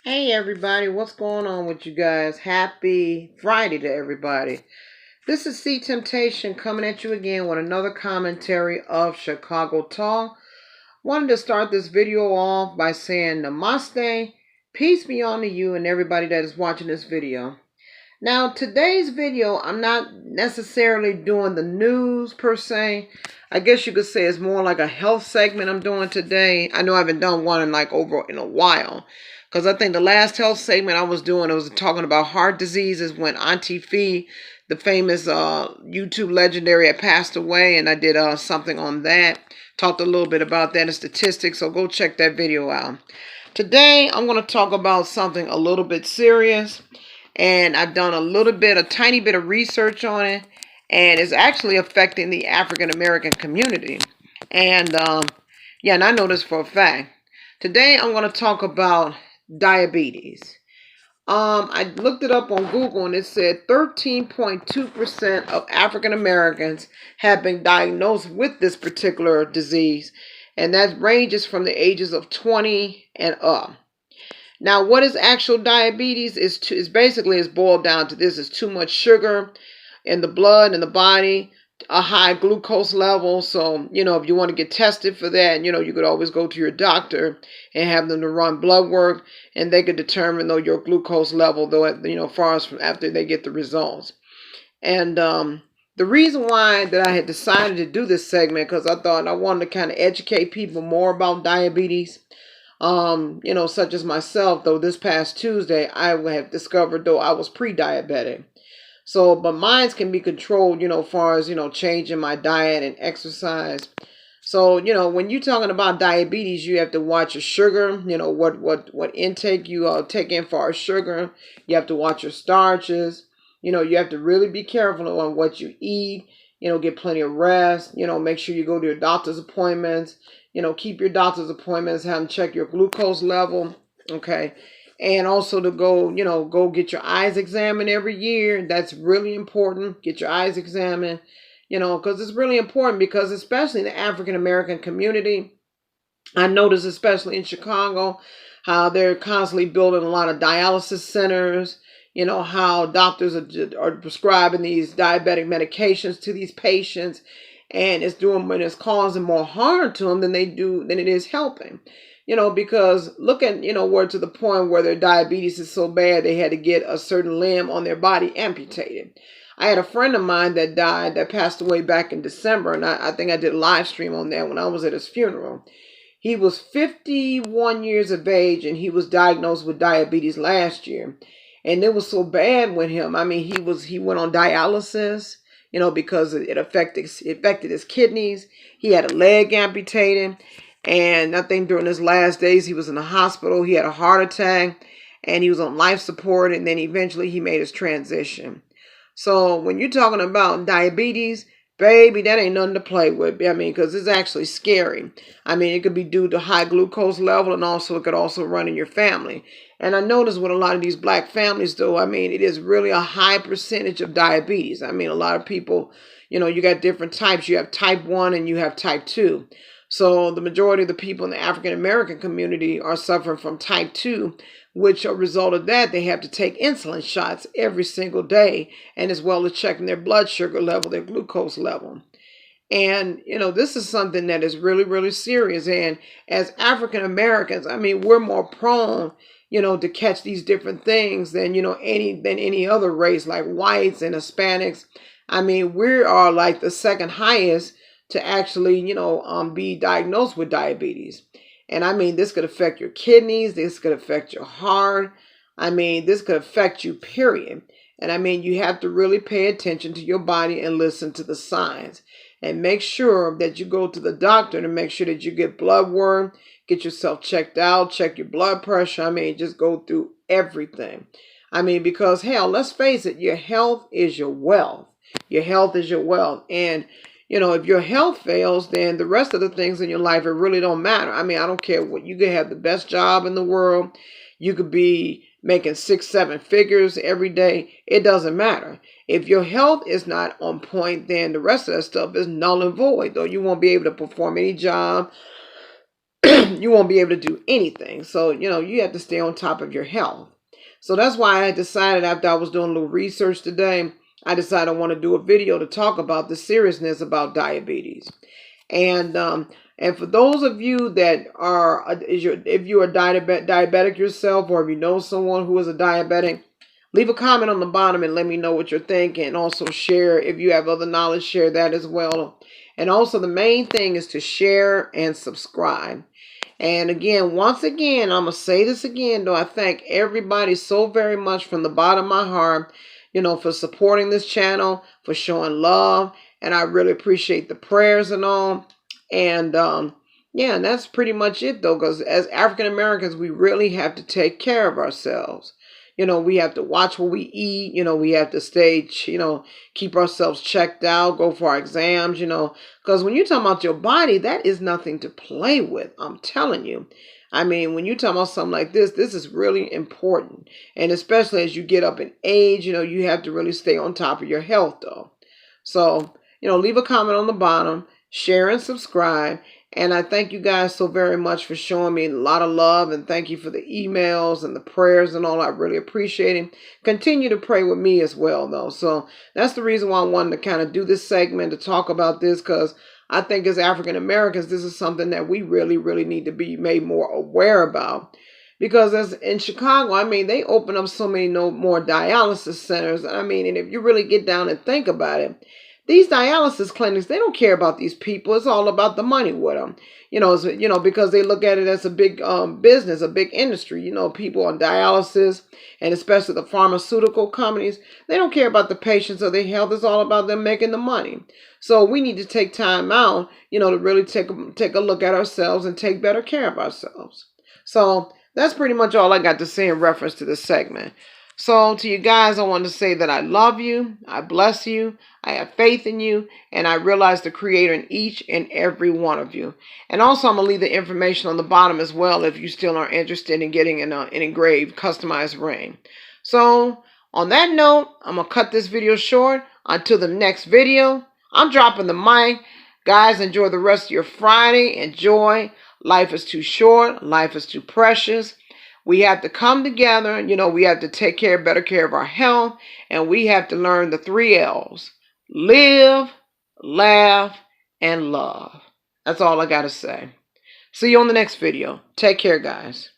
Hey everybody, what's going on with you guys? Happy Friday to everybody. This is C Temptation coming at you again with another commentary of Chicago Talk. Wanted to start this video off by saying namaste, peace be unto you and everybody that is watching this video. Now, today's video, I'm not necessarily doing the news per se. I guess you could say it's more like a health segment I'm doing today. I know I haven't done one in a while. Because I think the last health segment I was doing, I was talking about heart diseases when Auntie Fee, the famous YouTube legendary, had passed away. And I did something on that. Talked a little bit about that and statistics. So go check that video out. Today, I'm going to talk about something a little bit serious. And I've done a tiny bit of research on it. And it's actually affecting the African American community. And and I know this for a fact. Today, I'm going to talk about diabetes. I looked it up on Google and it said 13.2% of African Americans have been diagnosed with this particular disease, and that ranges from the ages of 20 and up. Now, what is actual diabetes? Is basically boiled down to this: is too much sugar in the blood in the body, a high glucose level. So, if you want to get tested for that, you could always go to your doctor and have them to run blood work, and they could determine your glucose level, far as from after they get the results. And the reason why that I had decided to do this segment, because I thought I wanted to kind of educate people more about diabetes. Such as myself, though this past Tuesday, I have discovered, though I was pre-diabetic. So, but mine can be controlled, far as, changing my diet and exercise. So, when you're talking about diabetes, you have to watch your sugar, what intake you take in for sugar. You have to watch your starches. You have to really be careful on what you eat. Get plenty of rest. Make sure you go to your doctor's appointments. Keep your doctor's appointments, have them check your glucose level. Okay. And also to go get your eyes examined every year. That's really important. Get your eyes examined, because it's really important, because especially in the African American community, I notice especially in Chicago, how they're constantly building a lot of dialysis centers, how doctors are prescribing these diabetic medications to these patients, and it's causing more harm to them than it is helping. Because look at, where to the point where their diabetes is so bad they had to get a certain limb on their body amputated. I had a friend of mine that passed away back in December, and I think I did a live stream on that when I was at his funeral. He was 51 years of age, and he was diagnosed with diabetes last year. And it was so bad with him. I mean, he went on dialysis, because it affected his kidneys. He had a leg amputated. And I think during his last days, he was in the hospital. He had a heart attack and he was on life support. And then eventually he made his transition. So when you're talking about diabetes, baby, that ain't nothing to play with. I mean, because it's actually scary. I mean, it could be due to high glucose level, and also it could also run in your family. And I notice with a lot of these black families, though, I mean, it is really a high percentage of diabetes. I mean, a lot of people, you got different types. You have type 1 and you have type 2. So the majority of the people in the African American community are suffering from type 2, which a result of that, they have to take insulin shots every single day, and as well as checking their blood sugar level, their glucose level. And, this is something that is really, really serious. And as African Americans, I mean, we're more prone, to catch these different things than, any other race, like whites and Hispanics. I mean, we are like the second highest to actually, be diagnosed with diabetes. And I mean, this could affect your kidneys. This could affect your heart. I mean, this could affect you, period. And I mean, you have to really pay attention to your body and listen to the signs. And make sure that you go to the doctor to make sure that you get blood work, get yourself checked out, check your blood pressure. I mean, just go through everything. I mean, because hell, let's face it, your health is your wealth. Your health is your wealth. And if your health fails, then the rest of the things in your life, it really don't matter. I mean, I don't care what, you could have the best job in the world. You could be making 6-7 figures every day. It doesn't matter. If your health is not on point, then the rest of that stuff is null and void, though you won't be able to perform any job. you won't be able to do anything. So, you have to stay on top of your health. So that's why I decided, after I was doing a little research today, I decided I want to do a video to talk about the seriousness about diabetes. And for those of you that are, if you are diabetic yourself, or if you know someone who is a diabetic, leave a comment on the bottom and let me know what you're thinking. And also share, if you have other knowledge, share that as well. And also the main thing is to share and subscribe. And again, once again, I'm going to say this again, though. I thank everybody so very much from the bottom of my heart, for supporting this channel, for showing love. And I really appreciate the prayers and all. And yeah, and that's pretty much it, though, because as African Americans, we really have to take care of ourselves. We have to watch what we eat. We have to stay, keep ourselves checked out, go for our exams, because when you're talking about your body, that is nothing to play with. I'm telling you. I mean, when you talk about something like this is really important. And especially as you get up in age, you have to really stay on top of your health, though. So, leave a comment on the bottom, share and subscribe. And I thank you guys so very much for showing me a lot of love. And thank you for the emails and the prayers and all. I really appreciate it. Continue to pray with me as well, though. So that's the reason why I wanted to kind of do this segment, to talk about this, because I think as African Americans, this is something that we really, really need to be made more aware about. Because as in Chicago, I mean, they open up so many more dialysis centers. I mean, and if you really get down and think about it, these dialysis clinics, they don't care about these people. It's all about the money with them. Because they look at it as a big business, a big industry. People on dialysis, and especially the pharmaceutical companies, they don't care about the patients or their health. It's all about them making the money. So we need to take time out, to really take a look at ourselves and take better care of ourselves. So that's pretty much all I got to say in reference to this segment. So to you guys, I want to say that I love you, I bless you, I have faith in you, and I realize the Creator in each and every one of you. And also, I'm going to leave the information on the bottom as well if you still are interested in getting an engraved, customized ring. So on that note, I'm going to cut this video short. Until the next video, I'm dropping the mic. Guys, enjoy the rest of your Friday. Enjoy. Life is too short. Life is too precious. We have to come together. We have to take better care of our health. And we have to learn the 3 L's. Live, laugh, and love. That's all I got to say. See you on the next video. Take care, guys.